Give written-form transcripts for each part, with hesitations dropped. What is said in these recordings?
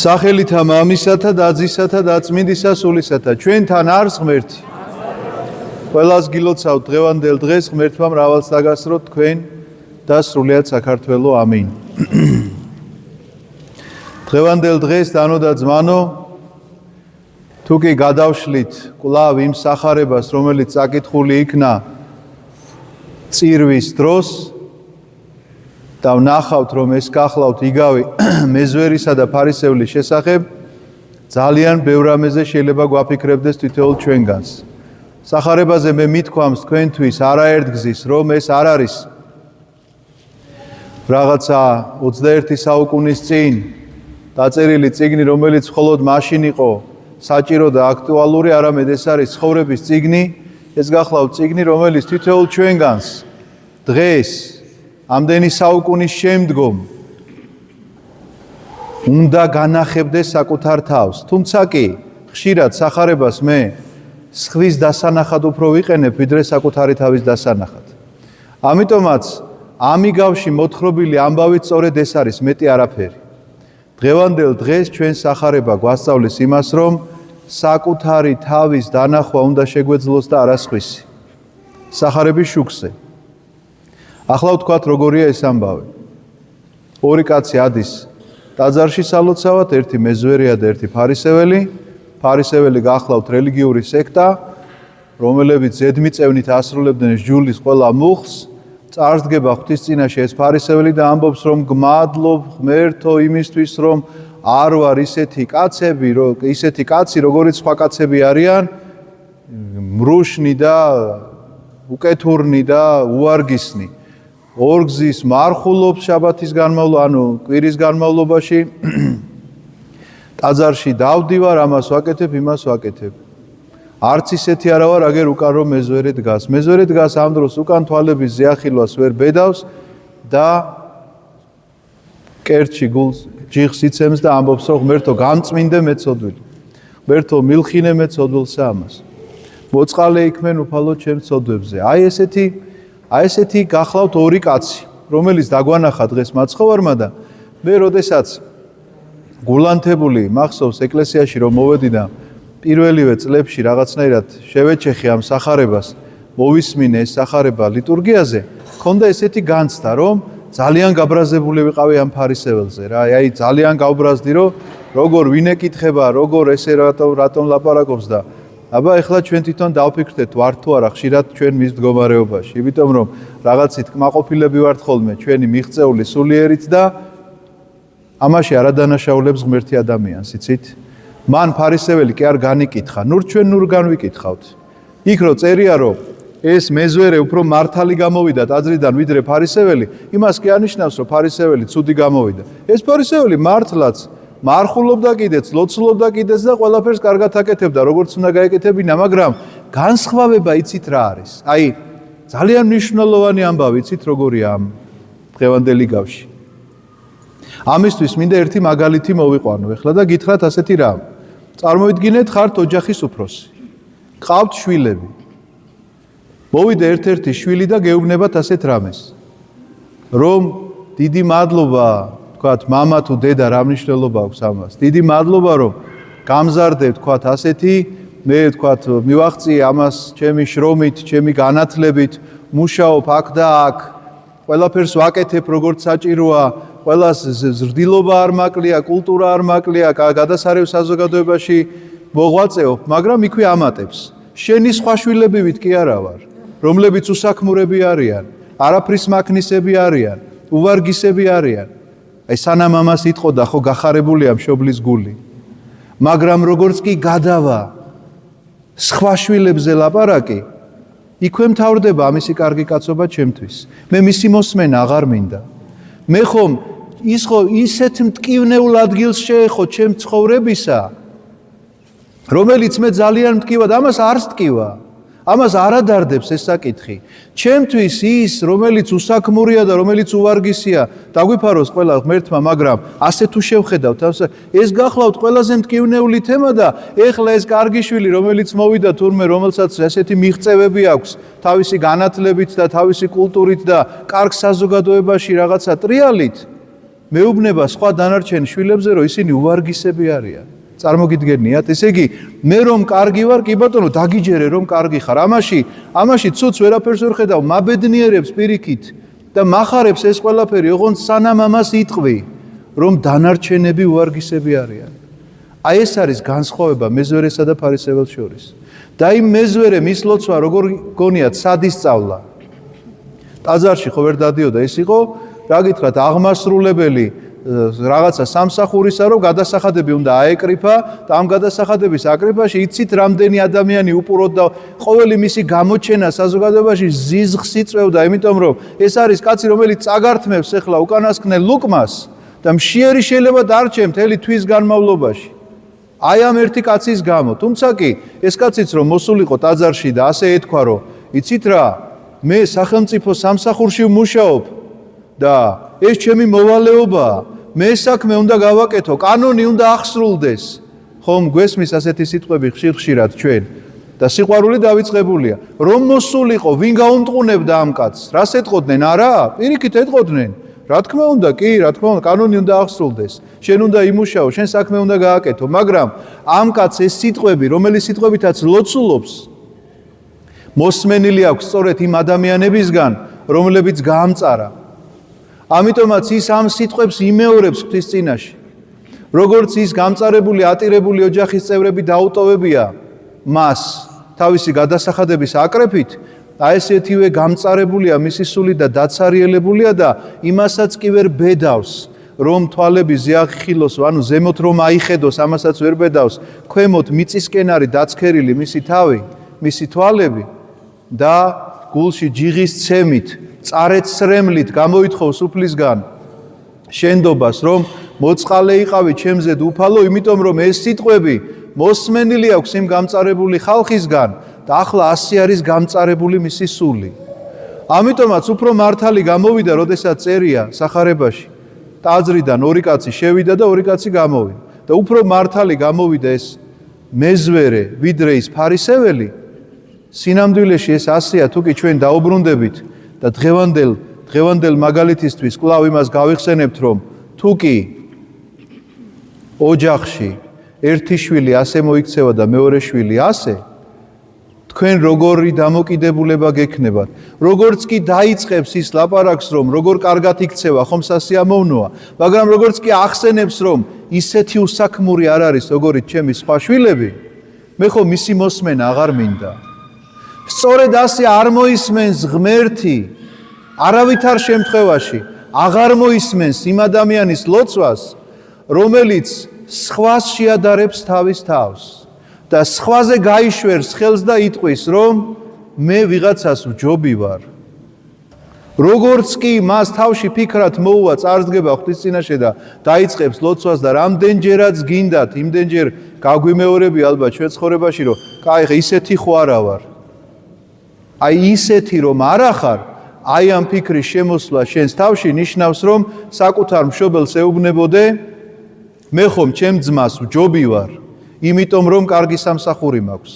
სახელითა მამისათა და ძისათა და წმინდისა სულისათა ჩვენთან არის ღმერთი. ყველას გილოცავთ დღევანდელ დღეს ღმერთმა მრავალს დაგასროთ თქვენ და სრულიად საქართველო ამინ. დღევანდელ დღეს დანო და ძმანო თუ კი გადავშლით კვლავ იმ სახარებას რომელიც წაკითხული იქნა წირვის დროს და ვნახავთ რომ ეს გახლავთ იგავი მეზვერისა და ფარისევლის შესახებ ძალიან ბევრ რამეზე შეიძლება გვაფიქრებდეს თითოეულ ჩვენგანს. სახარებაზე მე მithქვამს თქვენთვის არაერთგზის რომ ეს არ არის რაღაცა 21 საუკუნის წინ დაწერილი წიგნი რომელიც მხოლოდ მაშინ იყო საჭირო და აქტუალური, არამედ ეს არის ცხოვრების წიგნი, ეს გახლავთ წიგნი რომელიც თითოეულ ჩვენგანს დღეს ამდენი საუკუნის შემდგომ უნდა განახებდეს საკუთარ თავს. თუმცა კი ხშირად სახარებას მე სხვის დასანახად უფრო ვიყენებ, ვიდრე საკუთარი თავის დასანახად. ამიტომაც ამიგავში მოთხრობილი ამბავით სწორედ ეს არის მეტი არაფერი. დღევანდელ დღეს ჩვენ სახარება გვასწავლის იმას, რომ საკუთარი თავის დანახვა უნდა შეგვეძლოს და არა სხვისი. სახარების შუქზე. ახლა ვთქვათ როგორია ეს ამბავი. ორი კაცი ადის ტაძარში სალოცავად, ერთი მეზვერია და ერთი ფარისეველი. ფარისეველი გახლავთ რელიგიური სექტა, რომელებიც ზედმიწევნით ასრულებდნენ ჯულის ყველა მუხლს. წარსდგება ღვთის წინაშე ეს ფარისეველი და ამბობს რომ გმადლობ ღმერთო იმისთვის რომ არ ვარ ისეთი კაცი როგორიც სხვა კაცები არიან, მრუშნი და უკეთურნი და უარგისნი. ორგზის მარხულობს შაბათის კვირის განმავლობაში ტაძარში დავდივარ, ამას ვაკეთებ, იმას ვაკეთებ. არც ისეთი არა ვარ, აგერ უკან რომ მეზვერე დგას. მეზვერე დგას ამ დროს უკან თვალების ზეახილვას ვერ ბედავს და კერტში გულს ჯიხს იცემს და ამბობს რომ ღმერთო გამწმინდე მეცოდვილი. ღმერთო მილხინე მეცოდვილსა ამას. მოწყალე იქმენ უფალო ჩემ ცოდვებზე. აი ესეთი გახლავთ ორი კაცი, რომელიც დაგვანახა დღეს მაცხოვარმა და მე როდესაც გულანთებული მახსოვს ეკლესიაში რომ მოვედი და პირველივე წლებში რაღაცნაირად შევეჩეხე ამ სახარებას, მოვისმინე ეს სახარება ლიტურგიაზე, მქონდა ესეთი განცდა, რომ ძალიან გაბრაზებული ვიყავი ამ ფარისეველზე რა. აი ძალიან გავბრაზდი, რომ როგორ ვინ ეკითხება, როგორ ესე რატომ ლაპარაკობს და აბა ეხლა ჩვენ თვითონ დავფიქრდეთ ვარ თუ არა ხშირად ჩვენ მის მდგომარეობაში. იმიტომ რომ რაღაცით კმაყოფილები ვართ ხოლმე ჩვენი მიღწეული სულიერით და ამაში არადანაშაულებს ღმერთი ადამიანს, იცით? მან ფარისეველი კი არ განიკითხა, ჩვენ განვიკითხავთ. იქ რო წერია რომ ეს მეზვერე უფრო მართალი გამოვიდა ტაძრიდან ვიდრე ფარისეველი, იმას კი ანიშნავს რომ ფარისეველი ცუდი გამოვიდა. ეს ფარისეველი მართლაც მარხულობდა კიდეც, ლოცულობდა კიდეც და ყველაფერს კარგად აკეთებდა, როგორც უნდა გაეკეთებინა, მაგრამ განსხვავება იცით რა არის? აი ძალიან მნიშვნელოვანი ამბავი, იცით როგორია ამ დღევანდელი გავში. ამისთვის მინდა ერთი მაგალითი მოვიყვანო ეხლა და გითხრათ ასეთი რამ. წარმოვიდგინეთ, ხართ ოჯახის უფროსი. ყავთ შვილები. მოვიდა ერთ-ერთი შვილი და გეუბნებათ ასეთ რამეს. რომ დიდი მადლობა, თქვათ, მამა თუ დედა რა მნიშვნელობა აქვს ამას. დიდი მადლობა, რომ გამზარდე, თქვათ, ასეთი, მე თქვათ, მივაღწიე ამას ჩემი შრომით, ჩემი განათლებით, მუშაობ აქ და აქ. ყველაფერს ვაკეთებ, როგორც საჭიროა. ყველას ზრდილობა არ მაკლია, კულტურა არ მაკლია, გადასარევ საზოგადოებაში მოღვაწეობ, მაგრამ იქვე ამატებს. შენი სხვა შვილებივით კი არა ვარ, რომლებიც უსაქმურები არიან, არაფრის მაქნისები არიან, უვარგისები არიან. აი სანამ ამას იტყოდა, ხო გახარებულია მშობლის გული. მაგრამ როგორც კი გადავა სხვა შვილებზე ლაპარაკი, იქვე მთავრდება ამისი კარგი კაცობა ჩემთვის. მე მისი მოსმენა აღარ მინდა. მე ხომ ის ხო ისეთ მტკივნეულ ადგილს შეეხო ჩემ ცხოვრებისა, რომელიც მე ძალიან მტკივად ამას არ სტკივა. ამას არ ადარდებს ეს საკითხი. ჩემთვის ის, რომელიც უსაქმურია და რომელიც უვარგისია, დაგვიფაროს ყველა ღმერთმა, მაგრამ ასე თუ შევხედავთ, ეს გახლავთ ყველაზე მტკივნეული თემა და ეხლა ეს კარგი შვილი, რომელიც მოვიდა თურმე, რომელსაც ასეთი მიღწევები აქვს, თავისი განათლებით და თავისი კულტურით და კარგ საზოგადოებაში რაღაცა ტრიალით, მეუბნება სხვა დანარჩენ შვილებზე, რომ ისინი უვარგისები არიან. წარმოგიდგენიათ, ესე იგი, მე რომ კარგი ვარ, კი ბატონო, დაგიჯერე რომ კარგი ხარ. ამაში ცუც ვერაფერს ვერ ხედავ, მაბედნიერებს პირიქით და მახარებს ეს ყველაფერი, ოღონდ სანამ ამას იტყვი, რომ დანარჩენები უვარგისები არიან. აი ეს არის განსხვავება მეზვერესა და ფარისეველს შორის. და იმ მეზვერე მის ლოცვა როგორ გონიათ სად ისწავლა? ტაძარში ხო ვერ დადიოდა, ეს იყო რა გითხრათ, აღმასრულებელი რაღაცა სამსახურისა, რომ გადასახადები უნდა აეკრიფა და ამ გადასახადების აკრიფაში იცით რამდენი ადამიანი უპუროთ და ყოველი მისი გამოჩენა საზოგადოებაში ზიზღს იწვევდა, იმიტომ რომ ეს არის კაცი, რომელიც წაგართმევს ახლა უკანასკნელ ლუკმას და მშიერი შეიძლება დარჩე მთელი თვის განმავლობაში. აი ამ ერთი კაცის გამო. თუმცა კი ეს კაციც რომ მოსულიყო ტაძარში და ასე ეთქვა, რომ იცით რა, მე სახელმწიფო სამსახურში ვმუშაობ და ეს ჩემი მოვალეობაა. მე საქმე უნდა გავაკეთო, კანონი უნდა აღსრულდეს. ხომ გვესმის ასეთი სიტყვები ხშირ-ხშირად ჩვენ და სიყვარული დავიწყებულია. რომ მოსულიყო, ვინ გაუმტყუნებდა ამ კაცს? რას ეტყოდნენ? არა, პირიქით ეტყოდნენ. რა თქმა უნდა, კი, რა თქმა უნდა, კანონი უნდა აღსრულდეს. შენ უნდა იმუშაო, შენ საქმე უნდა გააკეთო, მაგრამ ამ კაცს ეს სიტყვები, რომელი სიტყვებითაც ლოცულობს, მოსმენილი აქვს სწორედ იმ ადამიანებისგან, რომლებიც გაამწარა. ამიტომაც ის ამ სიტყვებს იმეორებს ღვთის წინაშე. როგორც ის გამწარებული, ატირებული ოჯახის წევრები დაუტოვებია მას თავისი გადასახადების აკრეფით, აი ესეთივე გამწარებულია მისი სული და დაცარიელებულია და იმასაც კი ვერ ბედავს, რომ თვალები ზეახილოს, ანუ ზემოთ რომ აიხედოს, ამასაც ვერ ბედავს, ქვემოთ მიწისკენ არის დაცქერილი მისი თავი, მისი თვალები და გულში ჯიღის ცემით წარეთ სრემლით გამოითხოვს უფლისგან შენდობას, რომ მოწყალე იყავი ჩემზე უფალო, იმიტომ რომ ეს სიტყვები მოსმენილი აქვს იმ გამწარებული ხალხისგან და ახლა ასე არის გამწარებული მისი სული. ამიტომაც უფრო მართალი გამოვიდა, როდესაც წერია სახარებაში. ტაძრიდან ორი კაცი შევიდა და ორი კაცი გამოვიდა. და უფრო მართალი გამოვიდა ეს მეზვერე, ვიდრე ის ფარისეველი. სინამდვილეში ეს ასეა, თუ კი ჩვენ დაუბრუნდებით და დღევანდელ მაგალითისთვის კვლავ იმას გავიხსენებთ, რომ თუ კი ოჯახში ერთი შვილი ასე მოიქცევა და მეორე შვილი ასე, თქვენ როგორი დამოკიდებულება გექნებათ. როგორც კი დაიწყებს ის ლაპარაკს, რომ როგორ კარგად იქცევა, ხომ სასიამოვნოა, მაგრამ როგორც კი ახსენებს, რომ ისეთი უსაქმური არ არის, როგორიც ჩემი სხვა შვილები, მე ხო მისი მოსმენა აღარ მინდა. სწორედ ასე არ მოისმენს ღმერთი არავითარ შემთხვევაში აღარ მოისმენს იმ ადამიანის ლოცვას, რომელიც სხვას შეადარებს თავის თავს და სხვაზე გაიშვერს ხელს და იტყვის, რომ მე ვიღაცას ვჯობი ვარ. როგორც კი მას თავში ფიქრად მოუვა, წარსდგება ღვთის წინაშე და დაიწყებს ლოცვას და რამდენჯერაც გინდათ, იმდენჯერ გაგვიმეორები ალბათ ჩვენ ცხოვრებაში, რომ კაი, ისეთი ხო არა ვარ. აი ისეთი რომ არა ხარ, აი ამ ფიქრის შემოსვლა შენს თავში ნიშნავს, რომ საკუთარ მშობელს ეუბნებოდე, მე ხომ ჩემ ძმას ვჯობი ვარ, იმიტომ რომ კარგი სამსახური მაქვს.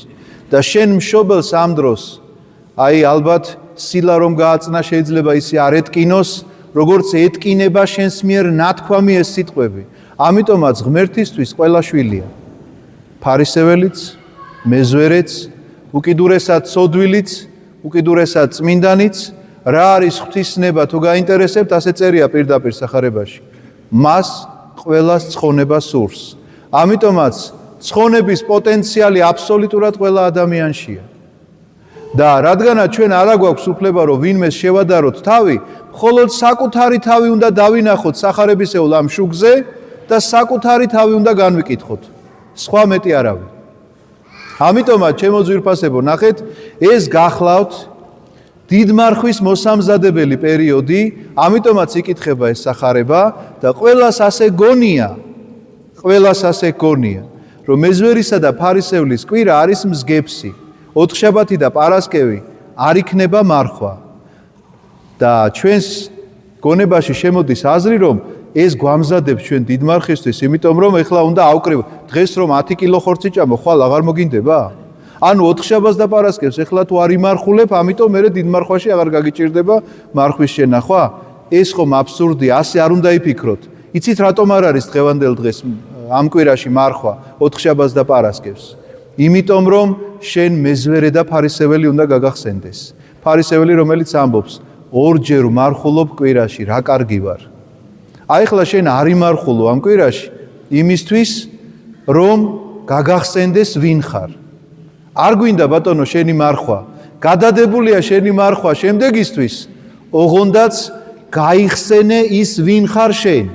და შენ მშობელს ამ დროს, აი ალბათ სილა რომ გააწნა შეიძლება ისე არ ეტკინოს, როგორც ეტკინება შენს მიერ ნათქვამი ეს სიტყვები. ამიტომაც ღმერთისთვის ყველა შვილია. ფარისეველიც, მეზვერეც, უკიდურესად სოდვილიც, უკიდურესად წმინდანიც, რა არის ღვთისნება თუ გაინტერესებთ, ასე წერია პირდაპირ სახარებაში. მას ყველას ცხონება სურს. ამიტომაც ცხონების პოტენციალი აბსოლუტურად ყველა ადამიანშია. და რადგანაც ჩვენ არ აგვაქვს უფლება, რომ ვინმეს შევადაროთ თავი, მხოლოდ საკუთარი თავი უნდა დავინახოთ სახარებისეულ ამ შუქზე და საკუთარი თავი უნდა განვიკითხოთ. სხვა მეტი არავინ. ამიტომაც ჩემო ძვირფასებო, ნახეთ, ეს გახლავთ დიდმარხვის მოსამზადებელი პერიოდი, ამიტომაც იკითხება ეს სახარება და ყველას ასე გონია, რომ მეზვერისა და ფარისევლის კვირა არის მსგებსი. ოთხშაბათი და პარასკევი არ იქნება მარხვა. და ჩვენს გონებაში შემოდის აზრი, რომ ეს გვამზადებს ჩვენ დიდმარხისთვის, იმიტომ რომ ეხლა უნდა ავკრივ დღეს რომ 10 კილო ხორცი ჭამო, ხვალ აღარ მოგინდება? ანუ ოთხშაბათს და პარასკევს ეხლა თუ არ იმარხულებ, ამიტომ მე დიდმარხვაში აღარ გაგიჭირდება მარხვის შენახვა? ეს ხომ აბსურდი, ასე არ უნდა იფიქროთ. იცით რატომ არ არის დღევანდელ დღეს ამ კვირაში მარხვა ოთხშაბათს და პარასკევს? იმიტომ რომ შენ მეზვერე და ფარისეველი უნდა გაგახსენდეს. ფარისეველი რომელიც ამბობს, ორჯერ მარხულობ კვირაში, რა კარგი ვარ. აი ახლა შენ არ იმარხულო ამ კვირაში იმისთვის, რომ გაგახსენდეს ვინ ხარ. არ გვინდა ბატონო შენი მარხვა. გადადებულია შენი მარხვა შემდეგისთვის, ოღონდაც გაიხსენე ის ვინ ხარ შენ.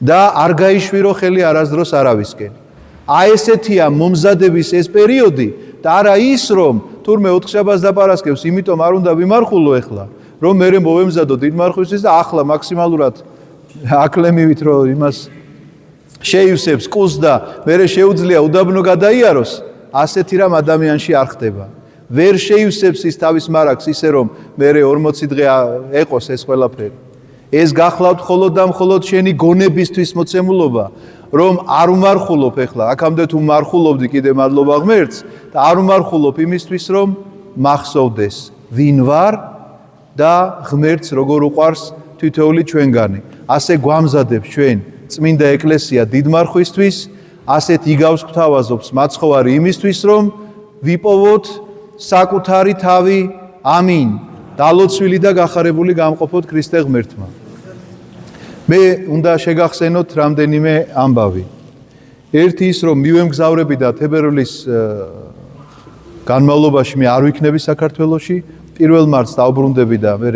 და არ გაიშვირო ხელი არასდროს არავისკენ. აი ესეთია მომზადების ეს პერიოდი და არა ის რომ თურმე ოთხშაბათს და პარასკევს იმიტომ არ უნდა ვიმარხულო ეხლა, რომ მე მოვემზადო დიდმარხვისთვის და ახლა მაქსიმალურად აკლემივით რომ იმას შეივსებს კუს და მე შეუძლია უდაბნო გადაიაროს, ასეთი რამ ადამიანში არ ხდება. ვერ შეივსებს ის თავის მარაგს ისე რომ მე 40 დღე ეყოს ეს ყველაფერი. ეს გახლავთ მხოლოდ და მხოლოდ შენი გონებისთვის მოცემულობა, რომ არ უმარხულობ ეხლა, აქამდე თუ მარხულობდი კიდე მადლობა ღმერთს და არ უმარხულობ იმისთვის, რომ მახსოვდეს ვინ ვარ და ღმერთს როგორ უყვარს თითოეული ჩვენგანი. ასე გვამზადებს ჩვენ წმინდა ეკლესია დიდმარხვისთვის, ასეთ იგავს გვთავაზობს მაცხოვარი იმისთვის, რომ ვიპოვოთ საკუთარი თავი, ამინ, დალოცვილი და გახარებული გამყოფოთ ქრისტე ღმერთმა. მე უნდა შეგახსენოთ რამდენიმე ამბავი. ერთი ის, რომ მივემგზავრები და თებერვლის განმავლობაში მე არ ვიქნები საქართველოში, 1 მარტს დავბრუნდები და მე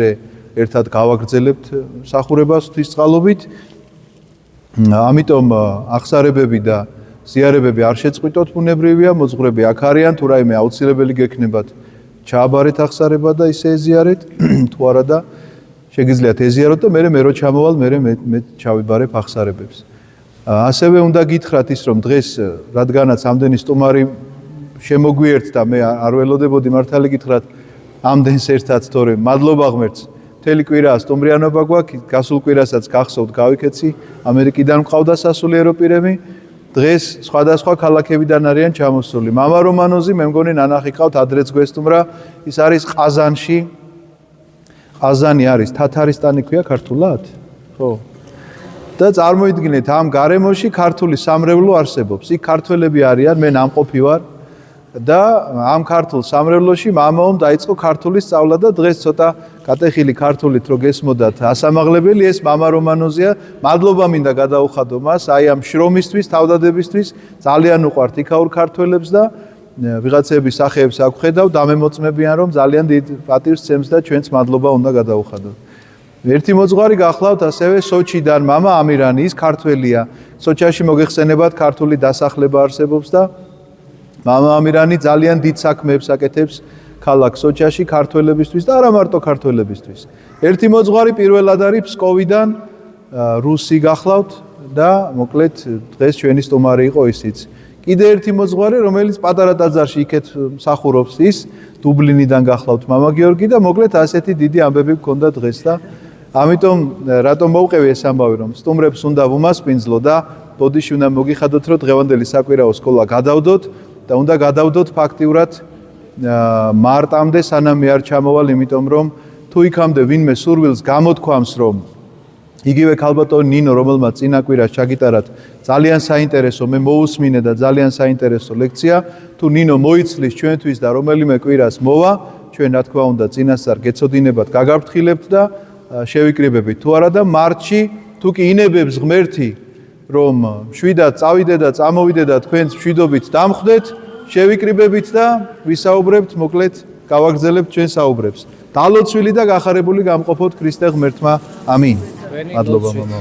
ერთად გავაგრძელებთ მსახურებას ღვთისწყალობით. ამიტომ აღსარებები და ზიარებები არ შეწყვიტოთ, ბუნებრივია, მოძღვრები აქ არიან, თუ რაიმე აუცილებელი გექნებათ, ჩააბარეთ აღსარება და ისე ეზიარეთ, თუ არა და შეგიძლიათ ეზიაროთ და მე რო ჩამოვალ, მე ჩავიბარებ აღსარებებს. ასევე უნდა გითხრათ ის, რომ დღეს რადგანაც ამდენი სტუმარი შემოგვიერთდა, მე არ ველოდებოდი მართალი გითხრათ ამდენს ერთად, თორემ მადლობა ღმერთს. მთელი კვირა სტუმრიანობა გვაქვს, გასულ კვირასაც გახსოვთ გავიქეცი, ამერიკიდან მყავდა სასულიერო პირები. დღეს სხვადასხვა ქალაქებიდან არიან ჩამოსული. მამა რომანოზი, მე მგონი ნანახი ყავთ, ადრეც გვესტუმრა, ის არის ყაზანში. ყაზანი არის თათარისტანი ქვია ქართულად? ხო. და წარმოიდგინეთ, ამ გარემოში ქართული სამრევლო არსებობს. იქ ქართველები არიან, მე ნამყოფი ვარ. და ამ ქართულ სამრევლოში მამაომ დაიწყო ქართული სწავლა და დღეს ცოტა კატეხილი ქართულით რო გესმოდათ ასამაღლებელი ეს მამა რომანოზია, მადლობა მინდა გადაუხადო მას აი ამ შრომისთვის, თავდადებისთვის, ძალიან უყვართ იქაურ ქართველებს და ვიღაცების სახეებს აქ ხედავ, დამემოწმებიან რომ ძალიან დიდ პატივს ცემს და ჩვენც მადლობა უნდა გადაუხადოთ. ერთი მოძღვარი გახლავთ ასევე სოჩიდან მამა ამირანი, ის ქართველია. სოჩაში მოგეხსენებათ ქართული დასახლება არსებობს და მამა ამირანი ძალიან დიდ საქმეებს აკეთებს ქალაქ სოჩაში ქართველებისთვის და არა მარტო ქართველებისთვის. ერთი მოძღვარი პირველად არის ფსკოვიდან, რუსი გახლავთ და მოკლედ დღეს ჩვენი სტუმარი იყო ისიც. კიდე ერთი მოძღვარი, რომელიც პატარა ტაძარში იქეთ მსახურობს ის, დუბლინიდან გახლავთ მამა გიორგი და მოკლედ ასეთი დიდი ამბები გქონდა დღეს და ამიტომ რატომ მოვყევი ეს ამბავი, რომ სტუმრებს უნდა ვუმასპინძლო და ბოდიში უნდა მოგიხადოთ, რომ დღევანდელი საკვირაო სკოლა გადავდოთ და უნდა გადავდოთ ფაქტიურად მარტამდე სანამ მე არ ჩამოვალ, იმიტომ რომ თუ იქამდე ვინმე სურვილს გამოთქვამს, რომ იგივე ქალბატონი ნინო, რომელმაც წინა კვირას ჩაგიტარათ, ძალიან საინტერესო, მე მოусმინე და ძალიან საინტერესო ლექცია, თუ ნინო მოიცლის ჩვენთვის და რომელიმე კვირას მოვა, ჩვენ რა თქმა უნდა წინასწარ გეცოდინებათ, გაგაფრთხილებთ და შევიკრიბებით. თუ არა და მარტში თუ კი ინებებს ღმერთი რომ შვიდად წავიდე და წამოვიდე და თქვენს მშვიდობით დამხვდეთ, შევიკრიბებით და ვისაუბრებთ, მოკლედ გავაგრძელებთ ჩვენ საუბრებს. დალოცვილი და გახარებული გამყოფოთ ქრისტე ღმერთმა. ამინ. მადლობა მამა.